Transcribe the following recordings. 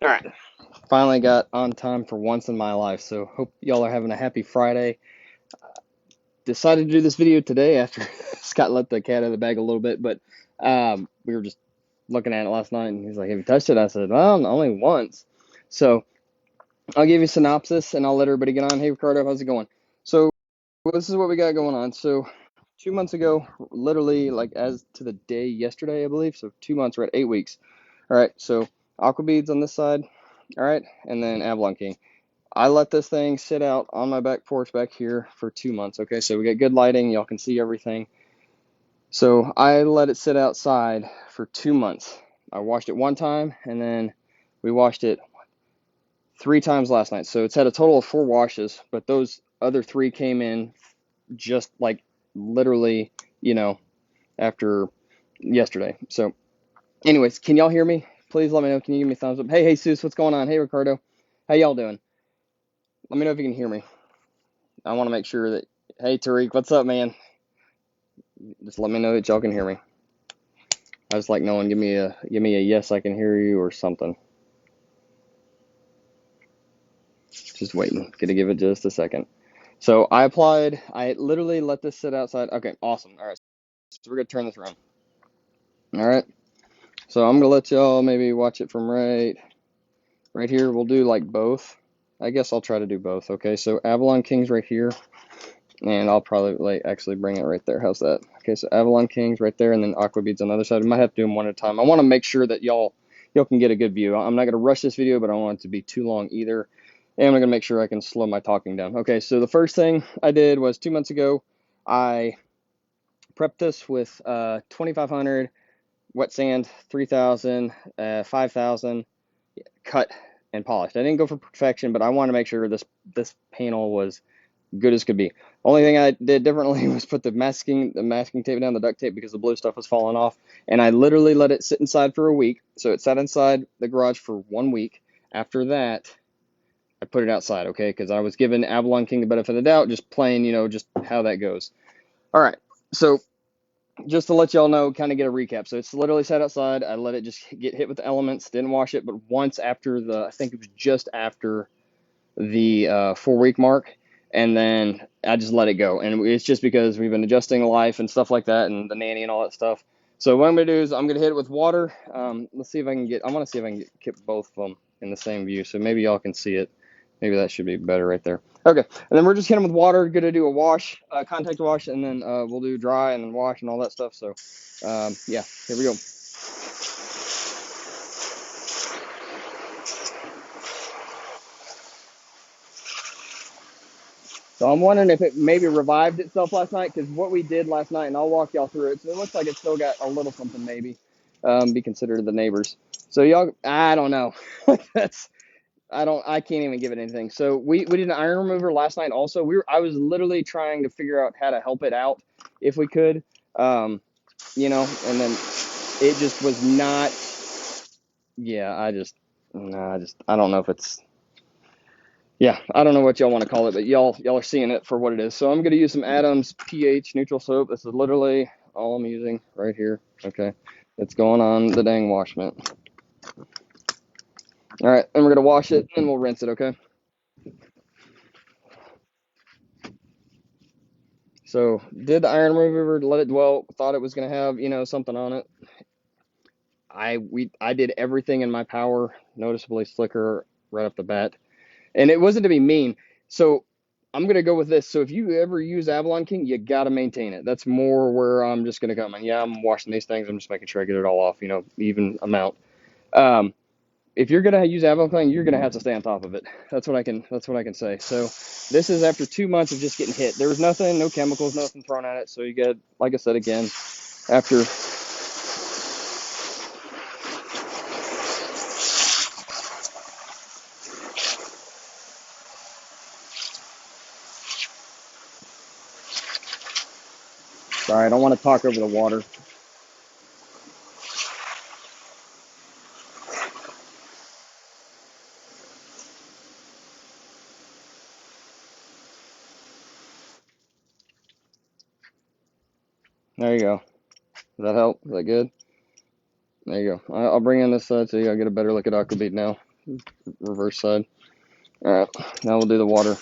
All right, finally got on time for once in my life. So hope y'all are having a happy Friday. Decided to do this video today after Scott let the cat out of the bag a little bit, but we were just looking at it last night, and he's like, "Have you touched it?" I said, "Well, only once." So I'll give you a synopsis, and I'll let everybody get on. Hey, Ricardo, how's it going? So this is what we got going on. So 2 months ago, literally like as to the day yesterday, I believe. So 2 months, we're at 8 weeks. All right, so Aquabeads on this side. All right, and then Avalon King. I let this thing sit out on my back porch back here for 2 months. Okay, so we got good lighting. Y'all can see everything. So I let it sit outside for 2 months. I washed it one time, and then we washed it 3 times last night. So it's had a total of 4 washes, but those other 3 came in just like literally, you know, after yesterday. So, anyways, can y'all hear me? Please let me know. Can you give me a thumbs up? Hey, Jesus, what's going on? Hey, Ricardo, how y'all doing? Let me know if you can hear me. I want to make sure that. Hey, Tariq, what's up, man? Just let me know that y'all can hear me. I just like knowing. Give me a yes, I can hear you, or something. Just waiting. Gonna give it just a second. So I applied. I literally let this sit outside. Okay, awesome. All right, so we're gonna turn this around. All right. So I'm gonna let y'all maybe watch it from right here. We'll do like both. I guess I'll try to do both. Okay. So Avalon King's right here, and I'll probably like actually bring it right there. How's that? Okay. So Avalon King's right there, and then Aquabead's on the other side. We might have to do them one at a time. I want to make sure that y'all can get a good view. I'm not gonna rush this video, but I don't want it to be too long either. And I'm gonna make sure I can slow my talking down. Okay. So the first thing I did was 2 months ago, I prepped this with 2,500 wet sand, 3,000, 5,000 cut and polished. I didn't go for perfection, but I wanted to make sure this panel was good as could be. Only thing I did differently was put the masking tape down, the duct tape, because the blue stuff was falling off, and I literally let it sit inside for a week. So it sat inside the garage for 1 week. After that, I put it outside, okay, because I was giving Avalon King the benefit of the doubt, just playing, just how that goes. All right, so just to let y'all know, kind of get a recap. So it's literally sat outside. I let it just get hit with the elements. Didn't wash it, but once after I think it was just after the 4 week mark, and then I just let it go. And it's just because we've been adjusting life and stuff like that, and the nanny and all that stuff. So what I'm gonna do is I'm gonna hit it with water. Let's see if I can get. I want to see if I can get both of them in the same view, so maybe y'all can see it. Maybe that should be better right there. Okay, and then we're just hitting with water. Gonna do a wash, contact wash, and then we'll do dry and then wash and all that stuff. So, yeah, here we go. So I'm wondering if it maybe revived itself last night, because what we did last night, and I'll walk y'all through it. So it looks like it's still got a little something maybe, be considered the neighbors. So y'all, I don't know. That's I can't even give it anything. So we did an iron remover last night also. I was literally trying to figure out how to help it out if we could, um, and then it just was not. Yeah, I don't know if it's. Yeah, I don't know what y'all want to call it, but y'all are seeing it for what it is. So I'm going to use some Adams pH neutral soap. This is literally all I'm using right here. Okay, it's going on the dang wash mitt. All right, and we're going to wash it, and we'll rinse it, okay? So did the iron remover, let it dwell, thought it was going to have, something on it. I did everything in my power, noticeably slicker right off the bat. And it wasn't to be mean. So I'm gonna go with this. So if you ever use Avalon King, you gotta maintain it. That's more where I'm just gonna come. And yeah, I'm washing these things. I'm just making sure I get it all off. Even amount. Um, if you're gonna use Avalon King, you're gonna have to stay on top of it. That's what I can. That's what I can say. So this is after 2 months of just getting hit. There was nothing, no chemicals, nothing thrown at it. So you get, like I said again, after. Sorry, I don't want to talk over the water. There you go. Does that help? Is that good? There you go. I'll bring in this side so you gotta get a better look at Aquabead now. reverse side. All right, now we'll do the water.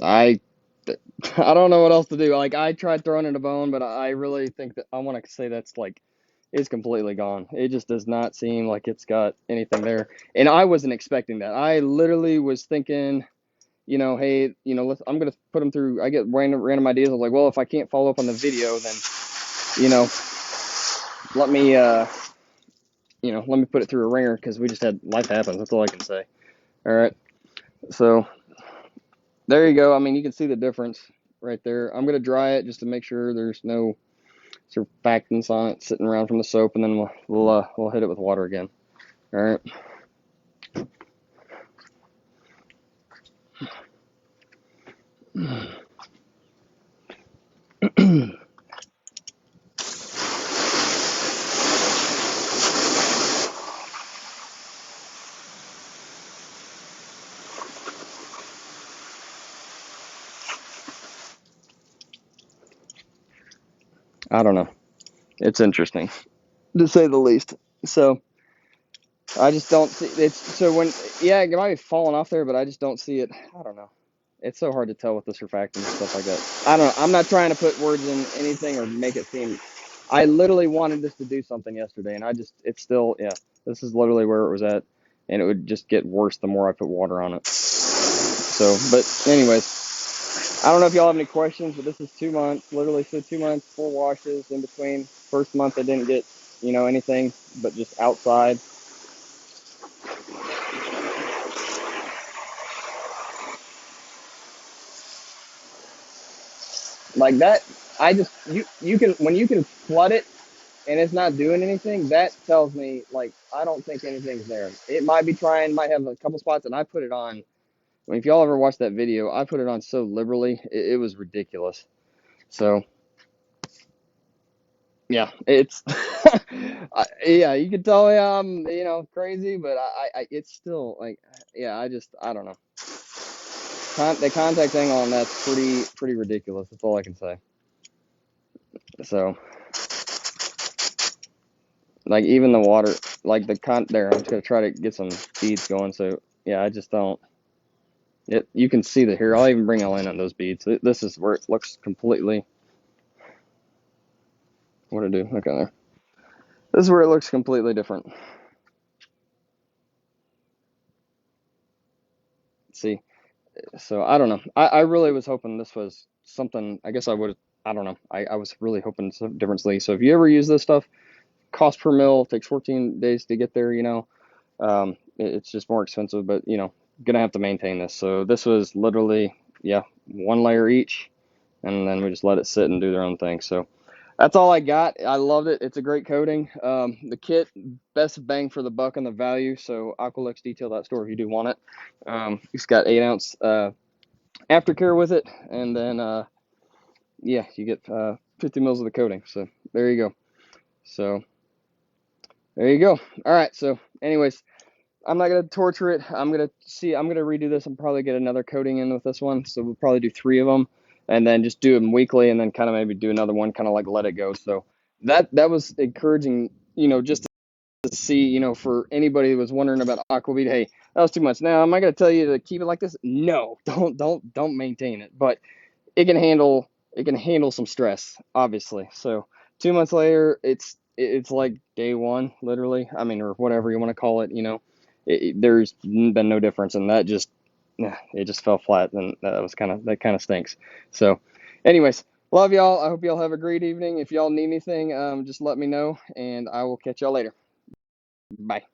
I I don't know what else to do. Like, I tried throwing it a bone, but I really think that I want to say that's like it's completely gone. It just does not seem like it's got anything there. And I wasn't expecting that. I literally was thinking, hey, I'm gonna put them through. I get random ideas. I was like, well, if I can't follow up on the video, then you know, let me let me put it through a ringer because we just had life happens. That's all I can say. All right, so there you go. I mean, you can see the difference right there. I'm gonna dry it just to make sure there's no surfactants on it sitting around from the soap, and then we'll hit it with water again. All right. I don't know. It's interesting, to say the least. So I just don't see it's so when it might be falling off there, but I just don't see it. I don't know. It's so hard to tell with the surfactants and stuff like that. I don't know. I'm not trying to put words in anything or make it seem. I literally wanted this to do something yesterday, and it's still, yeah. This is literally where it was at, and it would just get worse the more I put water on it. So, but anyways, I don't know if y'all have any questions, but this is 2 months, literally, so 2 months, 4 washes in between. First month I didn't get, anything, but just outside. Like that, you can, when you can flood it and it's not doing anything, that tells me, like, I don't think anything's there. It might be trying, might have a couple spots, and I put it on. I mean, if y'all ever watched that video, I put it on so liberally, it was ridiculous. So, yeah, it's, yeah, you can tell me I'm, crazy, but it's still, like, yeah, I don't know. The contact angle on that's pretty ridiculous. That's all I can say. So, like, even the water, like there, I'm just gonna try to get some beads going. So, yeah, I just don't. You can see that here. I'll even bring a line on those beads. This is where it looks completely. What to do? Okay, there. This is where it looks completely different. See, so I don't know. I really was hoping this was something. I guess I would. I don't know. I was really hoping some differently. So if you ever use this stuff, cost per mil takes 14 days to get there. It's just more expensive, but gonna have to maintain this. So this was literally, yeah, one layer each, and then we just let it sit and do their own thing. So that's all I got. I loved it. It's a great coating. The kit, best bang for the buck on the value. So Aqualux Detail.store if you do want it. It's got 8-ounce aftercare with it, and then yeah, you get 50 mils of the coating. So there you go. So there you go. All right. So anyways, I'm not gonna torture it. I'm gonna redo this and probably get another coating in with this one. So we'll probably do 3 of them, and then just do them weekly, and then kind of maybe do another one, kind of like let it go. So that was encouraging, just to see, for anybody who was wondering about Aquabead. Hey, that was too much. Now, am I gonna tell you to keep it like this? No, don't maintain it. But it can handle some stress, obviously. So 2 months later, it's like day one, literally. I mean, or whatever you want to call it. There's been no difference, and that just, yeah, it just fell flat, and that kind of stinks. So, anyways, love y'all. I hope y'all have a great evening. If y'all need anything, just let me know, and I will catch y'all later. Bye.